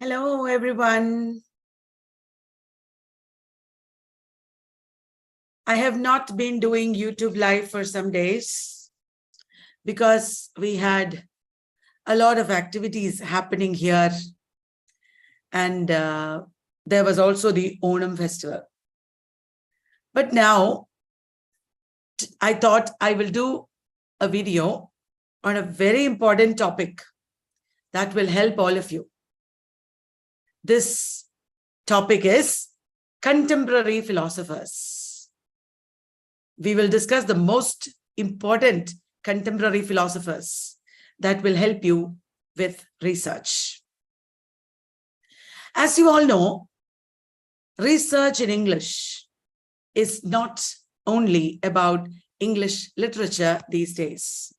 Hello, everyone. I have not been doing YouTube Live for some days because we had a lot of activities happening here. And there was also the Onam festival. But now I thought I will do a video on a very important topic that will help all of you. This topic is contemporary philosophers. We will discuss the most important contemporary philosophers that will help you with research. As you all know, research in English is not only about English literature these days.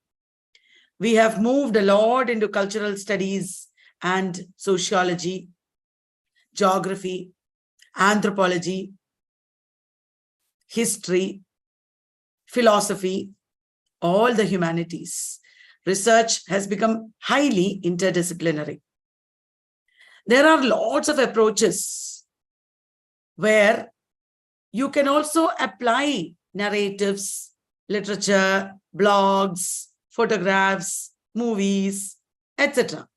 We have moved a lot into cultural studies and sociology, geography, anthropology, history, philosophy, all the humanities. Research has become highly interdisciplinary. There are lots of approaches where you can also apply narratives, literature, blogs, photographs, movies, etc.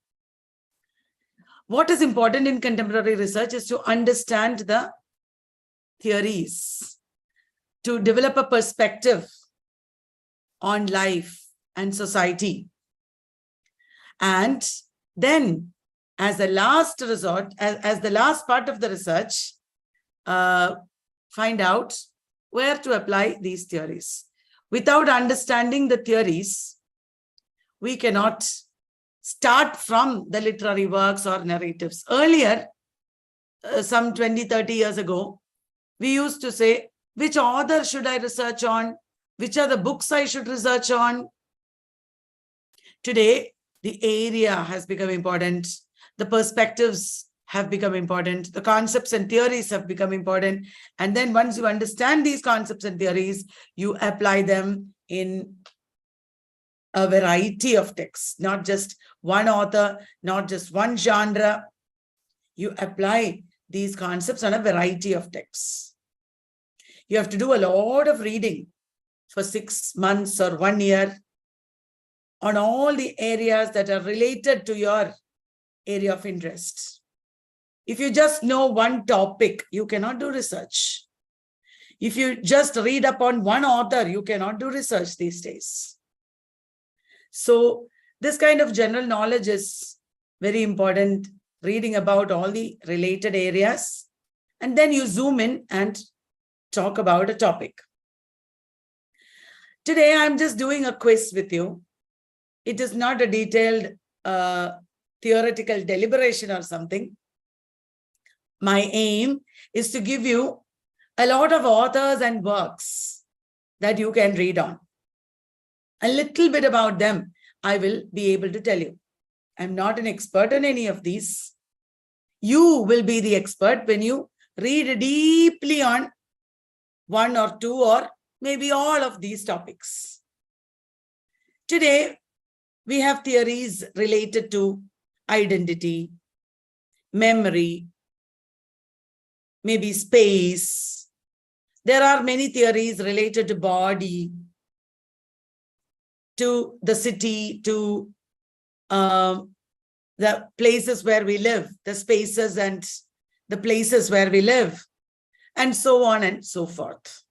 What is important in contemporary research is to understand the theories, to develop a perspective on life and society. And then, as the last resort, as the last part of the research, find out where to apply these theories. Without understanding the theories, we cannot start from the literary works or narratives. Earlier, some 20, 30 years ago, we used to say, which author should I research on? Which are the books I should research on? Today, the area has become important. The perspectives have become important. The concepts and theories have become important. And then once you understand these concepts and theories, you apply them in a variety of texts, not just one author, not just one genre. You apply these concepts on a variety of texts. You have to do a lot of reading for 6 months or 1 year on all the areas that are related to your area of interest. If you just know one topic, you cannot do research. If you just read upon one author, you cannot do research these days. So this kind of general knowledge is very important, reading about all the related areas, and then you zoom in and talk about a topic. Today, I'm just doing a quiz with you. It is not a detailed theoretical deliberation or something. My aim is to give you a lot of authors and works that you can read on. A little bit about them, I will be able to tell you. I'm not an expert on any of these. You will be the expert when you read deeply on one or two or maybe all of these topics. Today, we have theories related to identity, memory, maybe space. There are many theories related to body, to the city, to the places where we live, the spaces and the places where we live, and so on and so forth.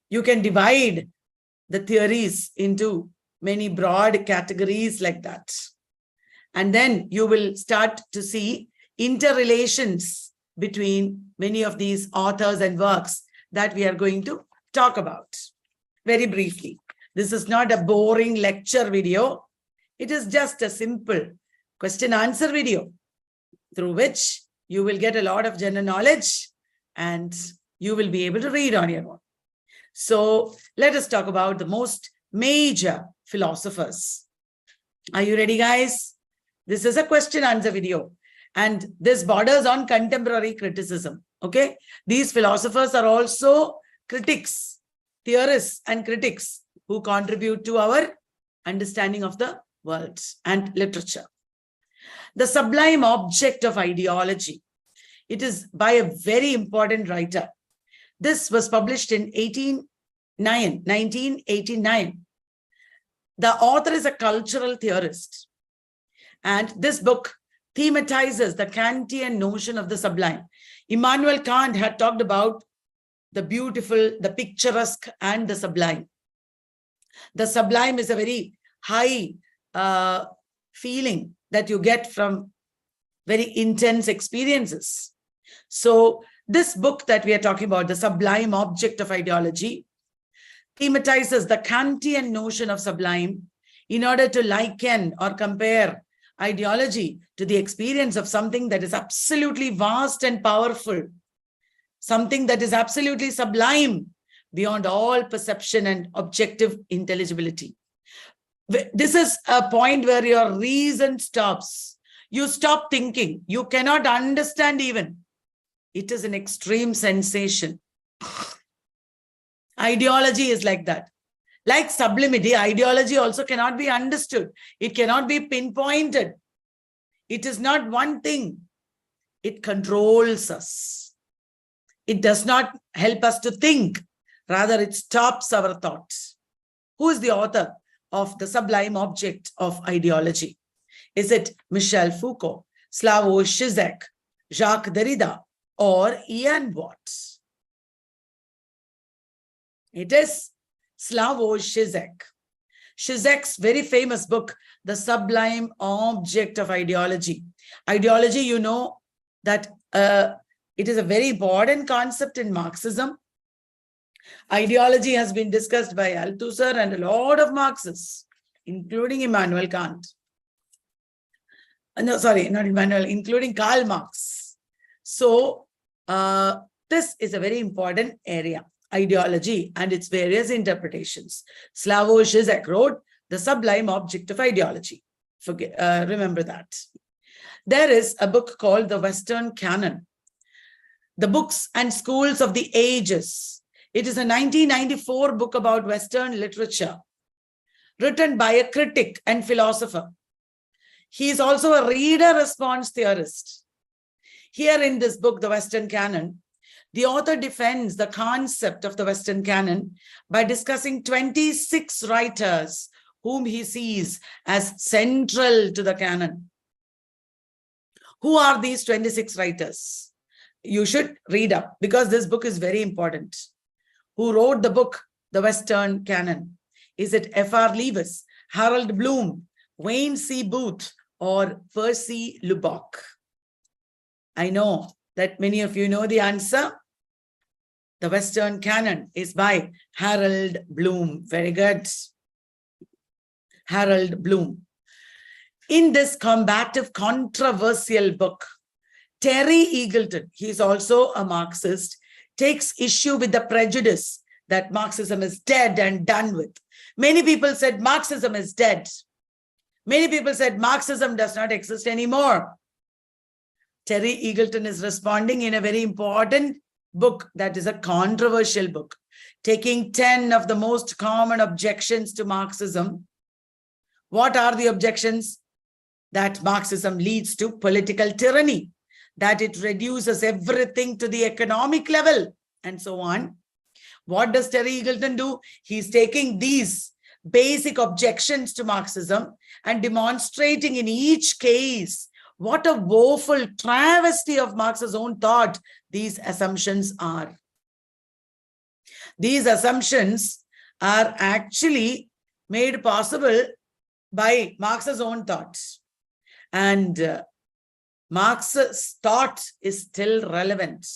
You can divide the theories into many broad categories like that. And then you will start to see interrelations between many of these authors and works that we are going to talk about very briefly. This is not a boring lecture video. It is just a simple question-answer video through which you will get a lot of general knowledge and you will be able to read on your own. So let us talk about the most major philosophers. Are you ready, guys? This is a question-answer video. And this borders on contemporary criticism, okay? These philosophers are also critics, theorists and critics who contribute to our understanding of the world and literature. The Sublime Object of Ideology. It is by a very important writer. This was published in 1989. The author is a cultural theorist. And this book thematizes the Kantian notion of the sublime. Immanuel Kant had talked about the beautiful, the picturesque, and the sublime. The sublime is a very high feeling that you get from very intense experiences. So this book that we are talking about, The Sublime Object of Ideology, thematizes the Kantian notion of sublime in order to liken or compare ideology to the experience of something that is absolutely vast and powerful, something that is absolutely sublime beyond all perception and objective intelligibility. This is a point where your reason stops. You stop thinking. You cannot understand even. It is an extreme sensation. Ideology is like that. Like sublimity, ideology also cannot be understood. It cannot be pinpointed. It is not one thing. It controls us. It does not help us to think. Rather, it stops our thoughts. Who is the author of The Sublime Object of Ideology? Is it Michel Foucault, Slavoj Žižek, Jacques Derrida, or Ian Watt? It is Slavoj Žižek. Žižek's very famous book, The Sublime Object of Ideology. Ideology, you know that it is a very important concept in Marxism. Ideology has been discussed by Althusser and a lot of Marxists, including Immanuel Kant. No, sorry, not Immanuel, including Karl Marx. So this is a very important area, ideology and its various interpretations. Slavoj Žižek wrote The Sublime Object of Ideology. Remember that. There is a book called The Western Canon, The Books and Schools of the Ages. It is a 1994 book about Western literature, written by a critic and philosopher. He is also a reader-response theorist. Here in this book, The Western Canon, the author defends the concept of the Western canon by discussing 26 writers whom he sees as central to the canon. Who are these 26 writers? You should read up because this book is very important. Who wrote the book, The Western Canon? Is it F.R. Lewis, Harold Bloom, Wayne C. Booth, or Percy Lubbock? I know that many of you know the answer. The Western Canon is by Harold Bloom. Very good. Harold Bloom. In this combative, controversial book, Terry Eagleton, he is also a Marxist, takes issue with the prejudice that Marxism is dead and done with. Many people said Marxism is dead. Many people said Marxism does not exist anymore. Terry Eagleton is responding in a very important book that is a controversial book, taking 10 of the most common objections to Marxism. What are the objections? That Marxism leads to political tyranny, that it reduces everything to the economic level, and so on. What does Terry Eagleton do? He's taking these basic objections to Marxism and demonstrating in each case what a woeful travesty of Marx's own thought these assumptions are. These assumptions are actually made possible by Marx's own thoughts. And Marx's thought is still relevant.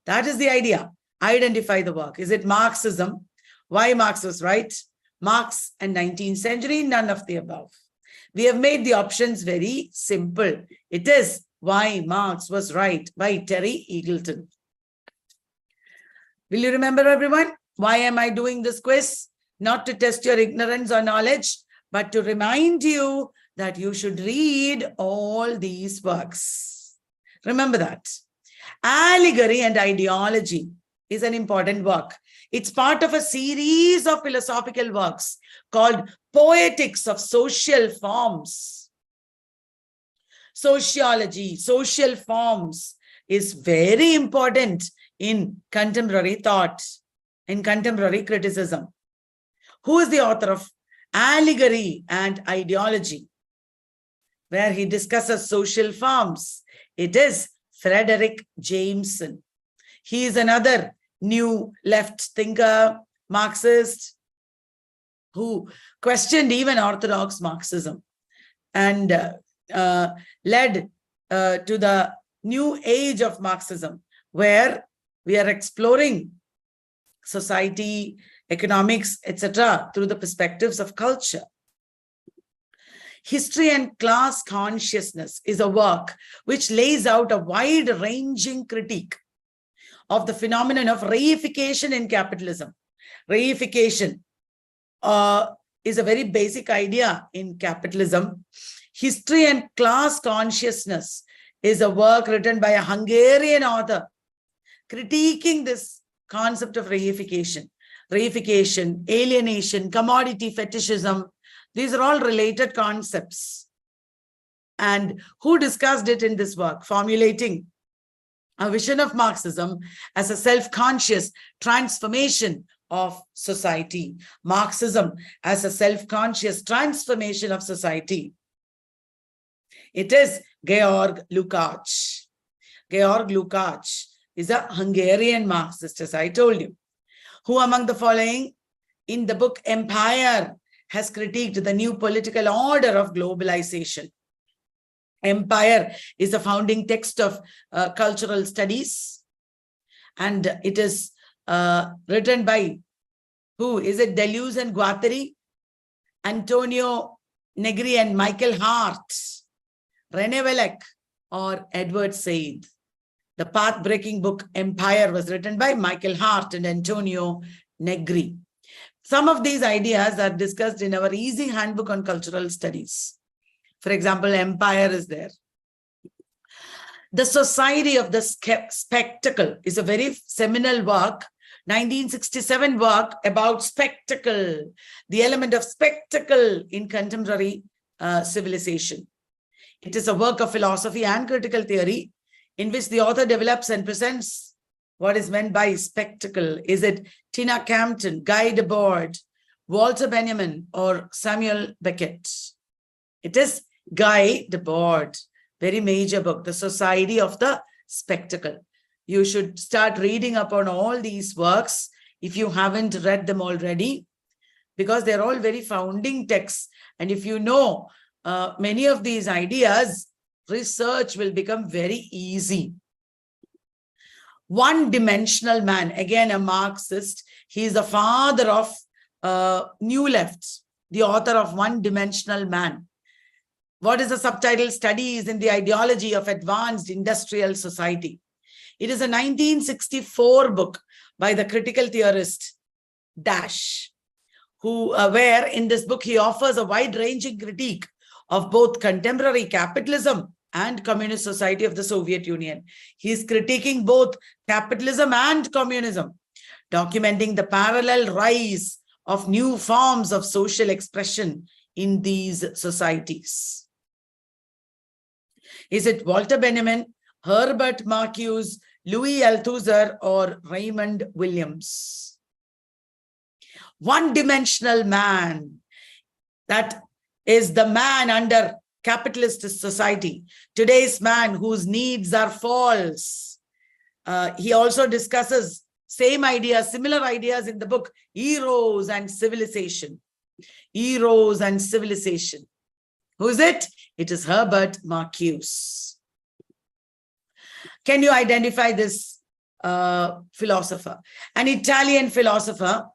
That is the idea. Identify the work. Is it Marxism? Why Marx was right? Marx and 19th century, none of the above. We have made the options very simple. It is Why Marx Was Right by Terry Eagleton. Will you remember, everyone? Why am I doing this quiz? Not to test your ignorance or knowledge, but to remind you that you should read all these works. Remember that. Allegory and Ideology is an important work. It's part of a series of philosophical works called Poetics of Social Forms. Sociology, social forms is very important in contemporary thought, in contemporary criticism. Who is the author of Allegory and Ideology, where he discusses social forms? It is Frederick Jameson. He is another new left thinker, Marxist, who questioned even orthodox Marxism and led to the new age of Marxism, where we are exploring society, economics, etc., through the perspectives of culture. History and Class Consciousness is a work which lays out a wide-ranging critique of the phenomenon of reification in capitalism. Reification is a very basic idea in capitalism. History and Class Consciousness is a work written by a Hungarian author critiquing this concept of reification. Reification, alienation, commodity fetishism, these are all related concepts. And who discussed it in this work? Formulating a vision of Marxism as a self-conscious transformation of society. Marxism as a self-conscious transformation of society. It is Georg Lukács. Georg Lukács is a Hungarian Marxist, as I told you, who among the following in the book Empire has critiqued the new political order of globalization. Empire is the founding text of cultural studies, and it is written by who? Is it Deleuze and Guattari, Antonio Negri and Michael Hart, René Wellek, or Edward Said? The path-breaking book Empire was written by Michael Hart and Antonio Negri. Some of these ideas are discussed in our easy handbook on cultural studies. For example, Empire is there. The Society of the Spectacle is a very seminal work, 1967 work about spectacle, the element of spectacle in contemporary civilization. It is a work of philosophy and critical theory in which the author develops and presents what is meant by spectacle. Is it Tina Campton, Guy Debord, Walter Benjamin, or Samuel Beckett? It is Guy Debord, very major book, The Society of the Spectacle. You should start reading up on all these works if you haven't read them already, because they're all very founding texts. And if you know many of these ideas, research will become very easy. One-dimensional man, again a Marxist. He is the father of New Left, the author of One-Dimensional Man. What is the subtitle? Studies in the Ideology of Advanced Industrial Society. It is a 1964 book by the critical theorist Dash, where in this book he offers a wide-ranging critique of both contemporary capitalism and communist society of the Soviet Union. He is critiquing both capitalism and communism, documenting the parallel rise of new forms of social expression in these societies. Is it Walter Benjamin, Herbert Marcuse, Louis Althusser, or Raymond Williams? One-dimensional man, that is the man under capitalist society, today's man whose needs are false. He also discusses same ideas, similar ideas in the book Eros and Civilization. Eros and Civilization. Who is it? It is Herbert Marcuse. Can you identify this philosopher? An Italian philosopher,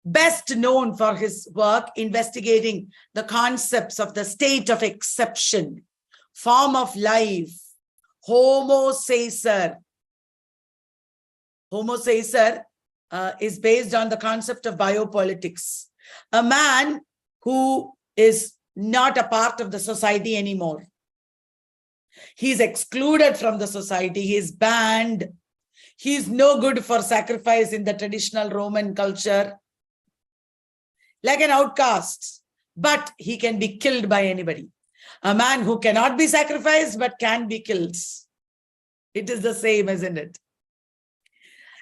best known for his work investigating the concepts of the state of exception, form of life, Homo Caesar. Homo Caesar is based on the concept of biopolitics. A man who is not a part of the society anymore. He's excluded from the society. He's banned. He's no good for sacrifice in the traditional Roman culture. Like an outcast, but he can be killed by anybody. A man who cannot be sacrificed but can be killed. It is the same, isn't it?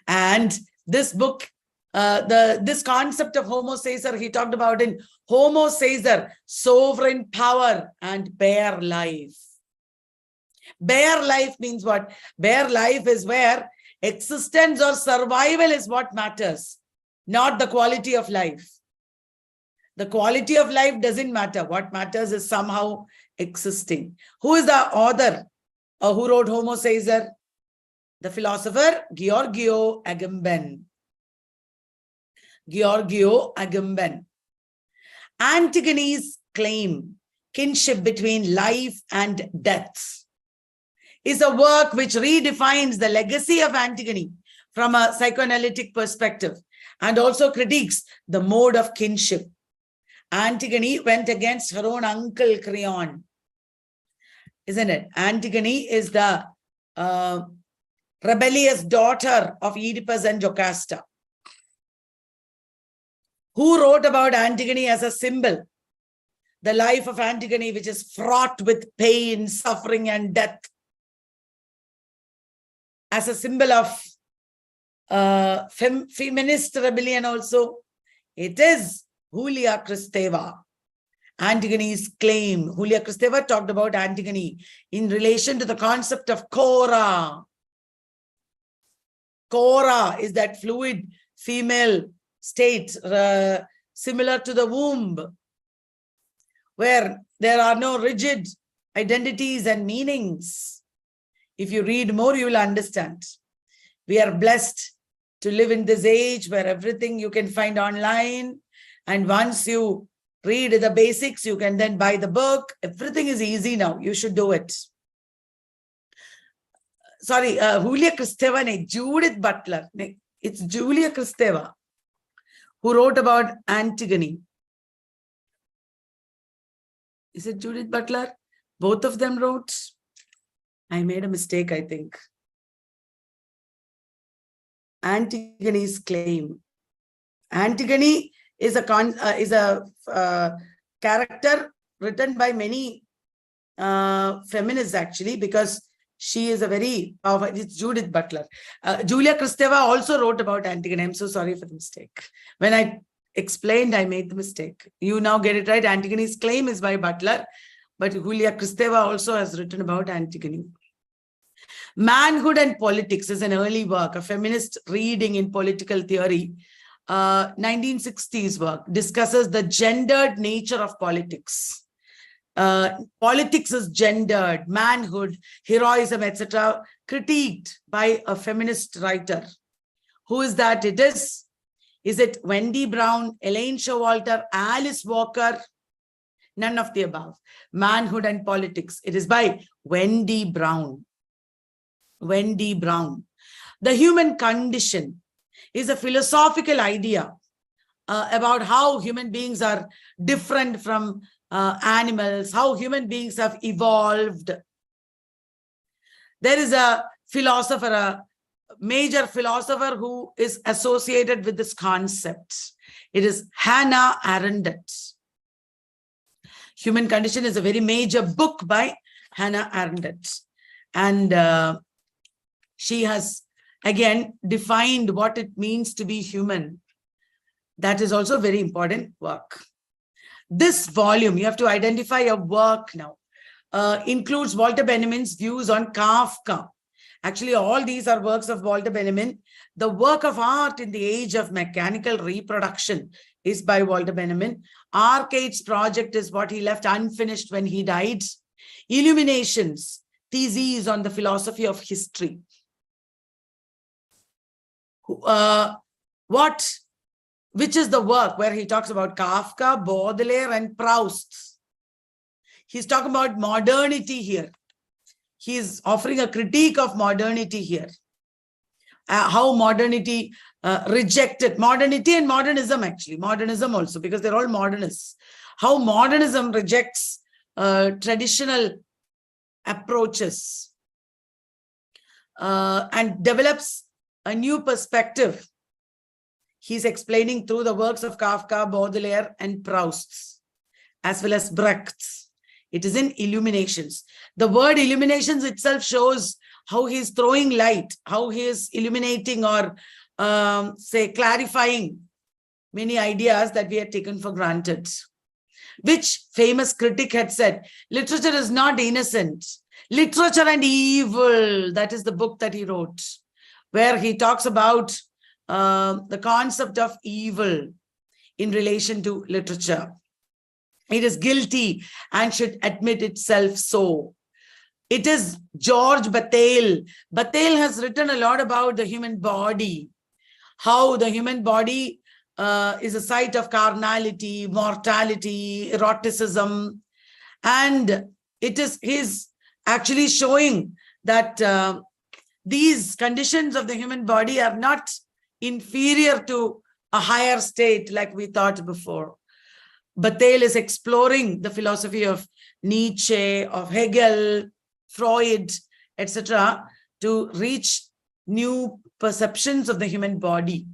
And this book, this concept of Homo Caesar, he talked about in Homo Caesar, sovereign power and bare life. Bare life means what? Bare life is where existence or survival is what matters, not the quality of life. The quality of life doesn't matter. What matters is somehow existing. Who is the author who wrote Homo Caesar? The philosopher Giorgio Agamben. Giorgio Agamben. Antigone's claim, kinship between life and death, is a work which redefines the legacy of Antigone from a psychoanalytic perspective and also critiques the mode of kinship. Antigone went against her own uncle Creon, isn't it? Antigone is the rebellious daughter of Oedipus and Jocasta. Who wrote about Antigone as a symbol? The life of Antigone, which is fraught with pain, suffering, and death, as a symbol of feminist rebellion also. It is Julia Kristeva. Antigone's claim. Julia Kristeva talked about Antigone in relation to the concept of Cora. Cora is that fluid female state similar to the womb, where there are no rigid identities and meanings. If you read more, you will understand. We are blessed to live in this age where everything you can find online. And once you read the basics, you can then buy the book. Everything is easy now. You should do it. Sorry, Julia Kristeva, Judith Butler. It's Julia Kristeva who wrote about Antigone. Is it Judith Butler? Both of them wrote. I made a mistake, I think. Antigone's claim. Antigone is a character written by many feminists, actually, because she is a very powerful. It's Judith Butler. Julia Kristeva also wrote about Antigone. I'm so sorry for the mistake. When I explained, I made the mistake. You now get it right. Antigone's claim is by Butler, but Julia Kristeva also has written about Antigone. Manhood and Politics is an early work, a feminist reading in political theory. 1960s work, discusses the gendered nature of politics. Politics is gendered, manhood, heroism, etc., critiqued by a feminist writer. Who is that? Is it Wendy Brown, Elaine Showalter, Alice Walker? None of the above. Manhood and Politics. It is by Wendy Brown. Wendy Brown. The human condition is a philosophical idea about how human beings are different from animals, how human beings have evolved. There is a philosopher, a major philosopher who is associated with this concept. It is Hannah Arendt. Human Condition is a very major book by Hannah Arendt. And she has, again, defined what it means to be human. That is also very important work. This volume, you have to identify a work now, includes Walter Benjamin's views on Kafka. Actually, all these are works of Walter Benjamin. The work of art in the age of mechanical reproduction is by Walter Benjamin. Arcade's project is what he left unfinished when he died. Illuminations, theses on the philosophy of history. Which is the work where he talks about Kafka, Baudelaire, and Proust. He's talking about modernity here. He's offering a critique of modernity here. How modernity rejected, modernity and modernism, actually, modernism also, because they're all modernists. How modernism rejects traditional approaches and develops a new perspective. He's explaining through the works of Kafka, Baudelaire, and Proust, as well as Brecht. It is in Illuminations. The word illuminations itself shows how he is throwing light, how he is illuminating or say clarifying many ideas that we had taken for granted. Which famous critic had said, literature is not innocent. Literature and Evil, that is the book that he wrote, where he talks about the concept of evil in relation to literature. It is guilty and should admit itself so. It is George Bataille. Bataille has written a lot about the human body, how the human body is a site of carnality, mortality, eroticism. And he's actually showing that these conditions of the human body are not inferior to a higher state like we thought before. Bataille is exploring the philosophy of Nietzsche, of Hegel, Freud, etc., to reach new perceptions of the human body.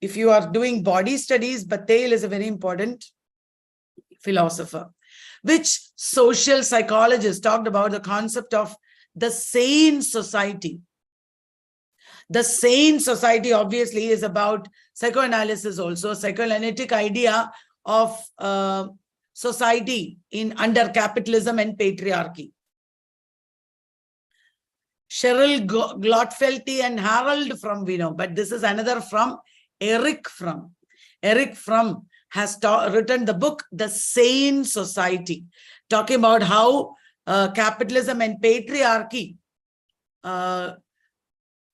If you are doing body studies, Bataille is a very important philosopher. Which social psychologist talked about the concept of the sane society. The sane society obviously is about psychoanalysis also, psychoanalytic idea of society under capitalism and patriarchy. Cheryl Glotfelty and Harold Frum we know, but this is another from Eric Frum. Eric Frum has written the book, The Sane Society, talking about how capitalism and patriarchy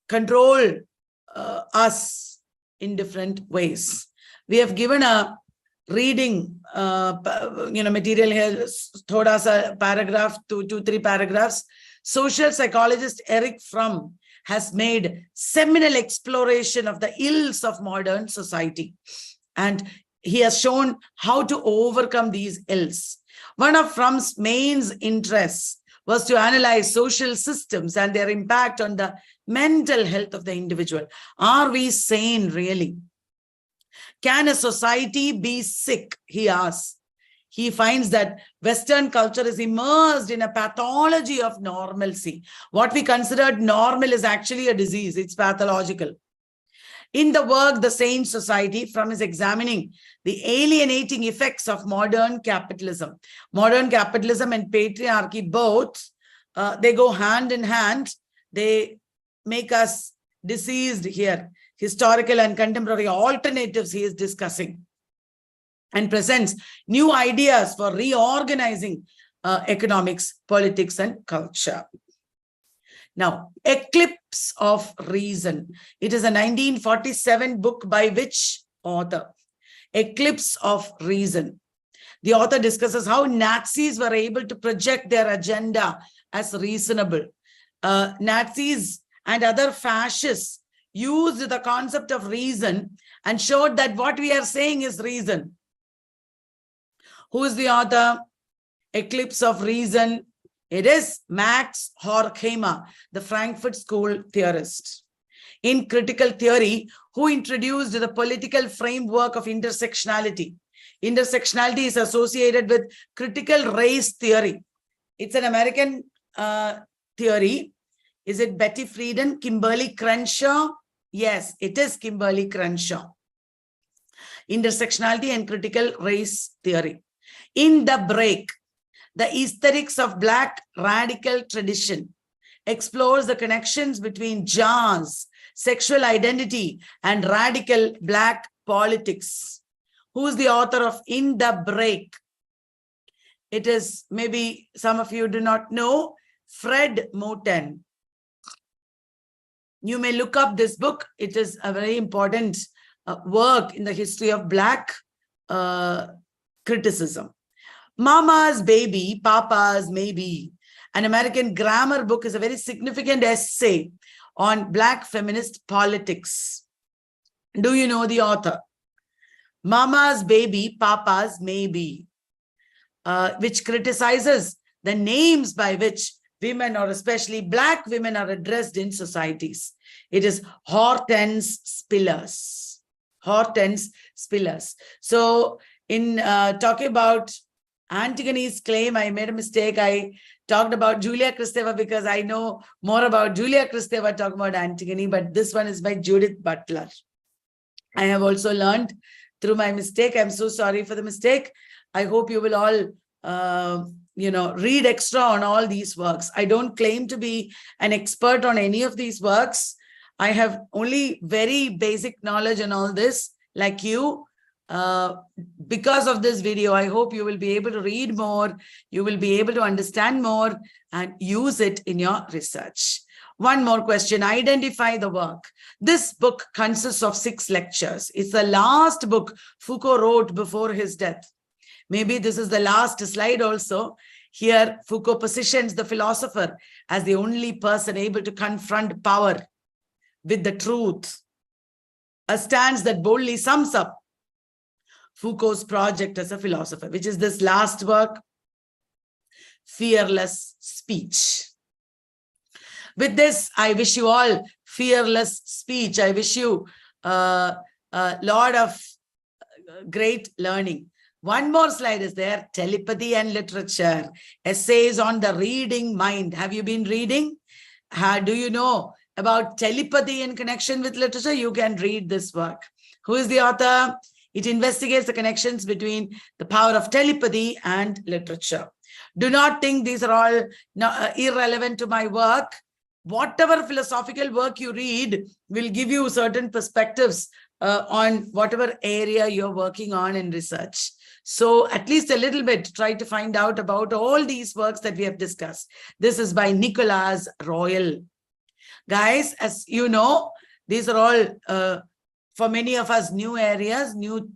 control us in different ways. We have given a reading material here, thoda sa paragraph, two, three paragraphs. Social psychologist Eric Frum has made seminal exploration of the ills of modern society. And he has shown how to overcome these ills. One of Frum's main interests was to analyze social systems and their impact on the mental health of the individual. Are we sane really? Can a society be sick? He asks. He finds that Western culture is immersed in a pathology of normalcy. What we considered normal is actually a disease. It's pathological. In the work, The Sane Society, Frum is examining the alienating effects of modern capitalism. Modern capitalism and patriarchy, both, they go hand in hand. They make us diseased here. Historical and contemporary alternatives he is discussing, and presents new ideas for reorganizing economics, politics, and culture. Now, Eclipse of Reason. It is a 1947 book by which author? Eclipse of Reason. The author discusses how Nazis were able to project their agenda as reasonable. Nazis and other fascists used the concept of reason and showed that what we are saying is reason. Who is the author? Eclipse of Reason. It is Max Horkheimer, the Frankfurt School theorist. In critical theory, who introduced the political framework of intersectionality. Intersectionality is associated with critical race theory. It's an American theory. Is it Betty Friedan, Kimberly Crenshaw? Yes, it is Kimberly Crenshaw. Intersectionality and critical race theory. In The Break, the aesthetics of Black radical tradition explores the connections between jazz, sexual identity, and radical Black politics. Who is the author of In The Break? It is, maybe some of you do not know, Fred Moten. You may look up this book. It is a very important work in the history of Black criticism. Mama's Baby, Papa's Maybe, an American grammar book, is a very significant essay on Black feminist politics. Do you know the author? Mama's Baby, Papa's Maybe, which criticizes the names by which women, or especially Black women, are addressed in societies. It is Hortense Spillers. Hortense Spillers. So in talking about Antigone's claim, I made a mistake. I talked about Julia Kristeva because I know more about Julia Kristeva talking about Antigone, but this one is by Judith Butler. I have also learned through my mistake. I'm so sorry for the mistake. I hope you will all, read extra on all these works. I don't claim to be an expert on any of these works. I have only very basic knowledge on all this, like you. Because of this video, I hope you will be able to read more, you will be able to understand more and use it in your research. One more question, identify the work. This book consists of 6 lectures. It's the last book Foucault wrote before his death. Maybe this is the last slide also. Here, Foucault positions the philosopher as the only person able to confront power with the truth, a stance that boldly sums up Foucault's project as a philosopher, which is this last work, Fearless Speech. With this, I wish you all fearless speech. I wish you a lot of great learning. One more slide is there, telepathy and literature, essays on the reading mind. Have you been reading? Do you know about telepathy in connection with literature? You can read this work. Who is the author? It investigates the connections between the power of telepathy and literature. Do not think these are all irrelevant to my work. Whatever philosophical work you read will give you certain perspectives on whatever area you're working on in research. So at least a little bit, try to find out about all these works that we have discussed. This is by Nicholas Royal. Guys, as you know, these are all, for many of us, new areas, new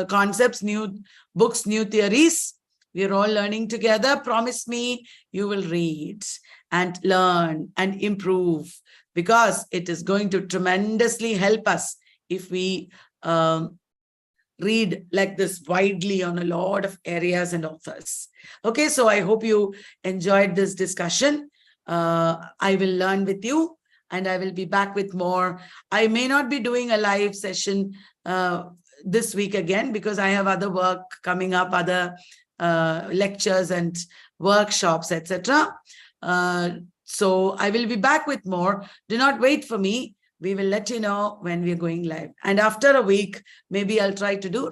concepts, new books, new theories. We're all learning together. Promise me you will read and learn and improve, because it is going to tremendously help us if we read like this widely on a lot of areas and authors. Okay, so I hope you enjoyed this discussion. I will learn with you and I will be back with more. I may not be doing a live session this week again, because I have other work coming up, other lectures and workshops, etc. So I will be back with more. Do not wait for me. We will let you know when we're going live. And after a week, maybe I'll try to do